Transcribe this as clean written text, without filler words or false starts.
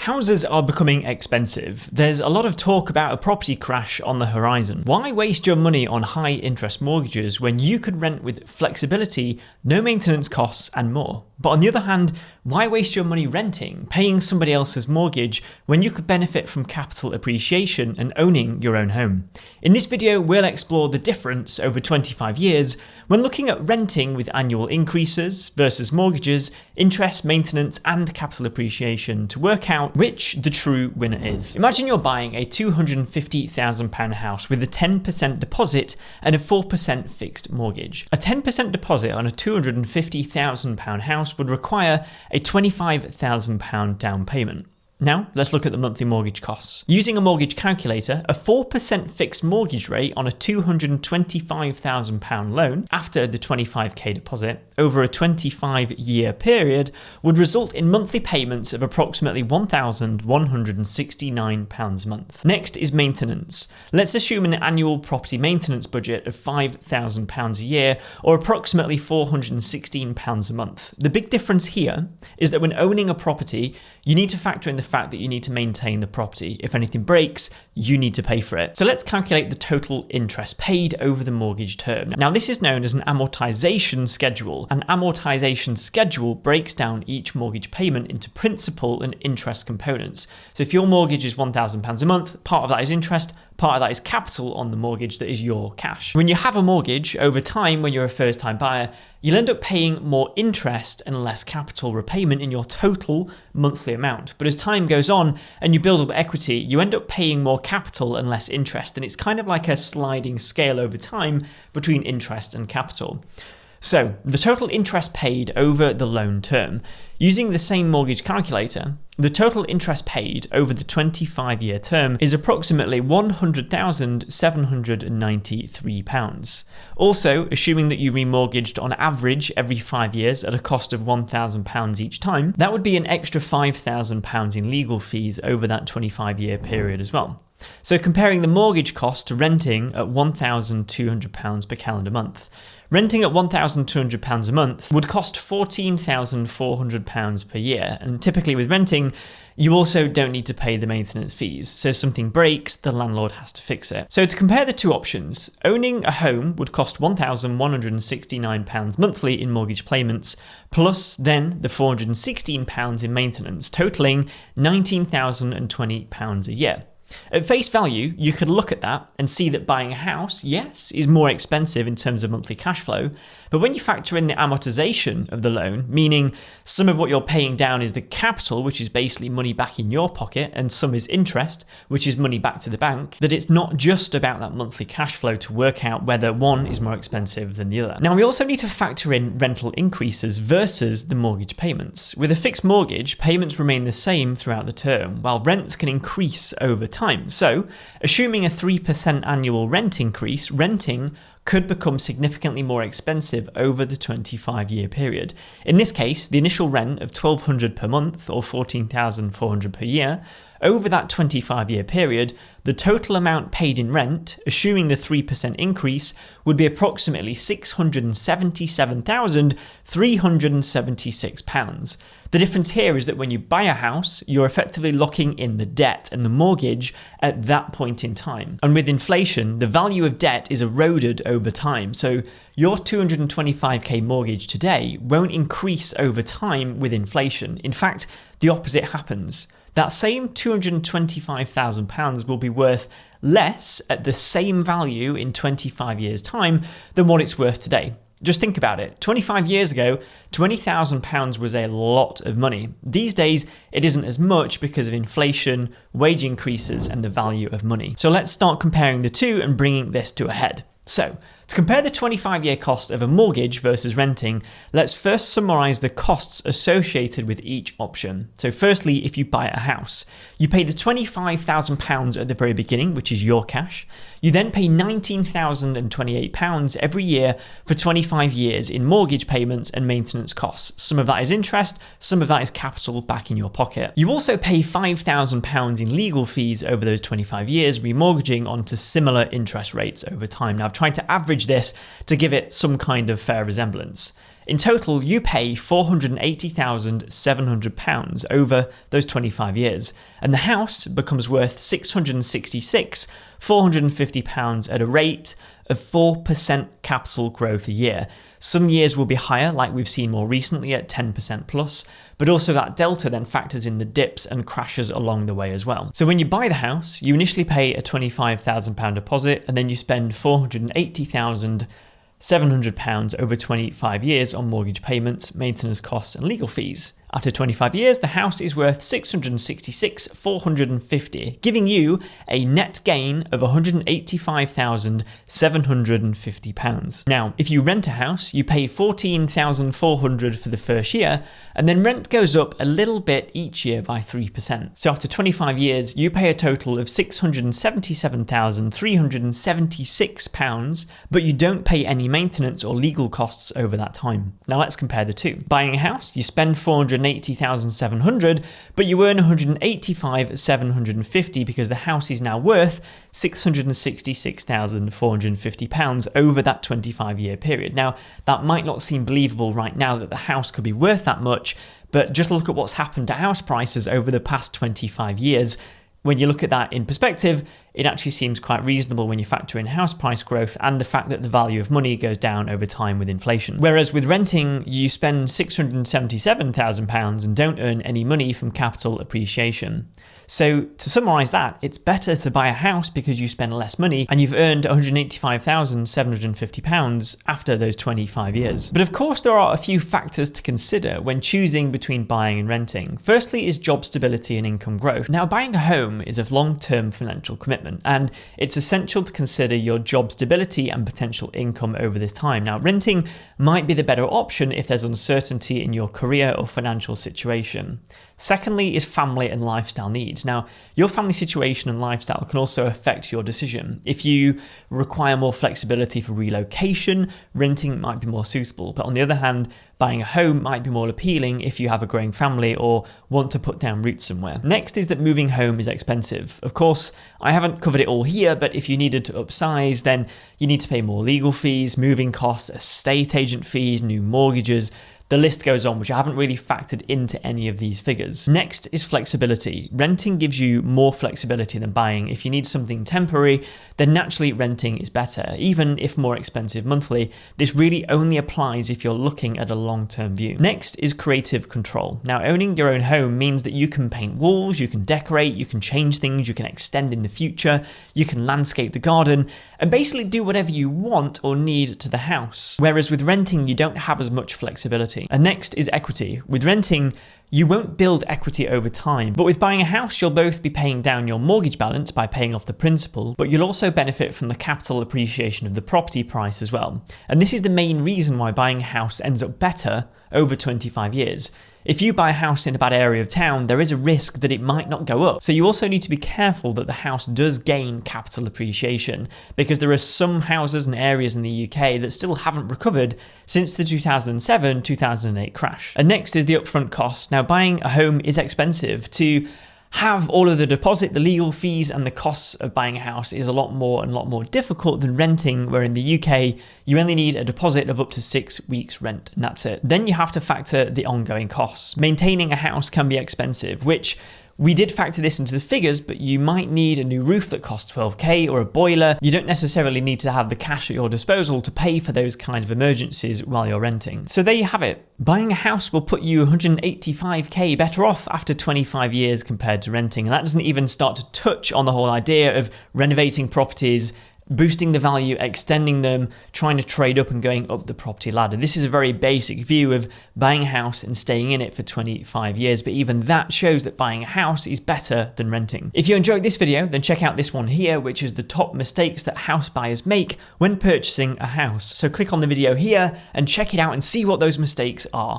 Houses are becoming expensive. There's a lot of talk about a property crash on the horizon. Why waste your money on high interest mortgages when you could rent with flexibility, no maintenance costs and more? But on the other hand, why waste your money renting, paying somebody else's mortgage when you could benefit from capital appreciation and owning your own home? In this video, we'll explore the difference over 25 years when looking at renting with annual increases versus mortgages, interest, maintenance and capital appreciation to work out which the true winner is. Imagine you're buying a £250,000 house with a 10% deposit and a 4% fixed mortgage. A 10% deposit on a £250,000 house would require a £25,000 down payment. Now, let's look at the monthly mortgage costs. Using a mortgage calculator, a 4% fixed mortgage rate on a £225,000 loan after the 25k deposit over a 25-year period would result in monthly payments of approximately £1,169 a month. Next is maintenance. Let's assume an annual property maintenance budget of £5,000 a year or approximately £416 a month. The big difference here is that when owning a property, you need to factor in the fact that you need to maintain the property. If anything breaks, you need to pay for it. So let's calculate the total interest paid over the mortgage term. Now, this is known as an amortization schedule. An amortization schedule breaks down each mortgage payment into principal and interest components. So if your mortgage is £1,000 a month, part of that is interest, part of that is capital on the mortgage that is your cash. When you have a mortgage, over time, when you're a first-time buyer, you'll end up paying more interest and less capital repayment in your total monthly amount. But as time goes on and you build up equity, you end up paying more capital and less interest. And it's kind of like a sliding scale over time between interest and capital. So the total interest paid over the loan term, using the same mortgage calculator, the total interest paid over the 25-year term is approximately £100,793. Also, assuming that you remortgaged on average every 5 years at a cost of £1,000 each time, that would be an extra £5,000 in legal fees over that 25-year period as well. So comparing the mortgage cost to renting at £1,200 per calendar month. Renting at £1,200 a month would cost £14,400 per year, and typically with renting, you also don't need to pay the maintenance fees, so if something breaks, the landlord has to fix it. So to compare the two options, owning a home would cost £1,169 monthly in mortgage payments, plus then the £416 in maintenance, totaling £19,020 a year. At face value, you could look at that and see that buying a house, yes, is more expensive in terms of monthly cash flow, but when you factor in the amortization of the loan, meaning some of what you're paying down is the capital, which is basically money back in your pocket, and some is interest, which is money back to the bank, that it's not just about that monthly cash flow to work out whether one is more expensive than the other. Now, we also need to factor in rental increases versus the mortgage payments. With a fixed mortgage, payments remain the same throughout the term, while rents can increase over time. So, assuming a 3% annual rent increase, renting could become significantly more expensive over the 25-year period. In this case, the initial rent of $1,200 per month or $14,400 per year, over that 25-year period, the total amount paid in rent, assuming the 3% increase, would be approximately £677,376. The difference here is that when you buy a house, you're effectively locking in the debt and the mortgage at that point in time. And with inflation, the value of debt is eroded over time. So your $225k mortgage today won't increase over time with inflation. In fact, the opposite happens. That same £225,000 will be worth less at the same value in 25 years' time than what it's worth today. Just think about it. 25 years ago, £20,000 was a lot of money. These days, it isn't as much because of inflation, wage increases, and the value of money. So let's start comparing the two and bringing this to a head. So, to compare the 25-year cost of a mortgage versus renting, let's first summarize the costs associated with each option. So firstly, if you buy a house, you pay the £25,000 at the very beginning, which is your cash. You then pay £19,028 every year for 25 years in mortgage payments and maintenance costs. Some of that is interest, some of that is capital back in your pocket. You also pay £5,000 in legal fees over those 25 years, remortgaging onto similar interest rates over time. Now, I've tried to average this to give it some kind of fair resemblance. In total, you pay £480,700 over those 25 years, and the house becomes worth £666,450 at a rate of 4% capital growth a year. Some years will be higher, like we've seen more recently at 10% plus, but also that delta then factors in the dips and crashes along the way as well. So when you buy the house, you initially pay a £25,000 deposit, and then you spend £480,700 over 25 years on mortgage payments, maintenance costs, and legal fees. After 25 years, the house is worth £666,450, giving you a net gain of £185,750. Now, if you rent a house, you pay £14,400 for the first year, and then rent goes up a little bit each year by 3%. So after 25 years, you pay a total of £677,376, but you don't pay any maintenance or legal costs over that time. Now let's compare the two. Buying a house, you spend £480,700, but you earn £185,750 because the house is now worth £666,450 over that 25-year period. Now, that might not seem believable right now that the house could be worth that much, but just look at what's happened to house prices over the past 25 years. When you look at that in perspective, it actually seems quite reasonable when you factor in house price growth and the fact that the value of money goes down over time with inflation. Whereas with renting, you spend £677,000 and don't earn any money from capital appreciation. So to summarise that, it's better to buy a house because you spend less money and you've earned £185,750 after those 25 years. But of course, there are a few factors to consider when choosing between buying and renting. Firstly is job stability and income growth. Now, buying a home is a long-term financial commitment, and it's essential to consider your job stability and potential income over this time. Now, renting might be the better option if there's uncertainty in your career or financial situation. Secondly is family and lifestyle needs. Now, your family situation and lifestyle can also affect your decision. If you require more flexibility for relocation, renting might be more suitable. But on the other hand, buying a home might be more appealing if you have a growing family or want to put down roots somewhere. Next is that moving home is expensive. Of course, I haven't covered it all here, but if you needed to upsize, then you need to pay more legal fees, moving costs, estate agent fees, new mortgages. The list goes on, which I haven't really factored into any of these figures. Next is flexibility. Renting gives you more flexibility than buying. If you need something temporary, then naturally renting is better. Even if more expensive monthly, this really only applies if you're looking at a long-term view. Next is creative control. Now, owning your own home means that you can paint walls, you can decorate, you can change things, you can extend in the future, you can landscape the garden, and basically do whatever you want or need to the house. Whereas with renting, you don't have as much flexibility. And next is equity. With renting, you won't build equity over time, but with buying a house, you'll both be paying down your mortgage balance by paying off the principal, but you'll also benefit from the capital appreciation of the property price as well. And this is the main reason why buying a house ends up better over 25 years. If you buy a house in a bad area of town, there is a risk that it might not go up. So you also need to be careful that the house does gain capital appreciation, because there are some houses and areas in the UK that still haven't recovered since the 2007-2008 crash. And next is the upfront cost. Now, buying a home is expensive. To have all of the deposit, the legal fees, and the costs of buying a house is a lot more difficult than renting, where in the UK, you only need a deposit of up to 6 weeks rent, and that's it. Then you have to factor the ongoing costs. Maintaining a house can be expensive, which we did factor this into the figures, but you might need a new roof that costs 12k or a boiler. You don't necessarily need to have the cash at your disposal to pay for those kind of emergencies while you're renting. So there you have it. Buying a house will put you 185k better off after 25 years compared to renting. And that doesn't even start to touch on the whole idea of renovating properties, boosting the value, extending them, trying to trade up and going up the property ladder. This is a very basic view of buying a house and staying in it for 25 years, but even that shows that buying a house is better than renting. If you enjoyed this video, then check out this one here, which is the top mistakes that house buyers make when purchasing a house. So click on the video here and check it out and see what those mistakes are.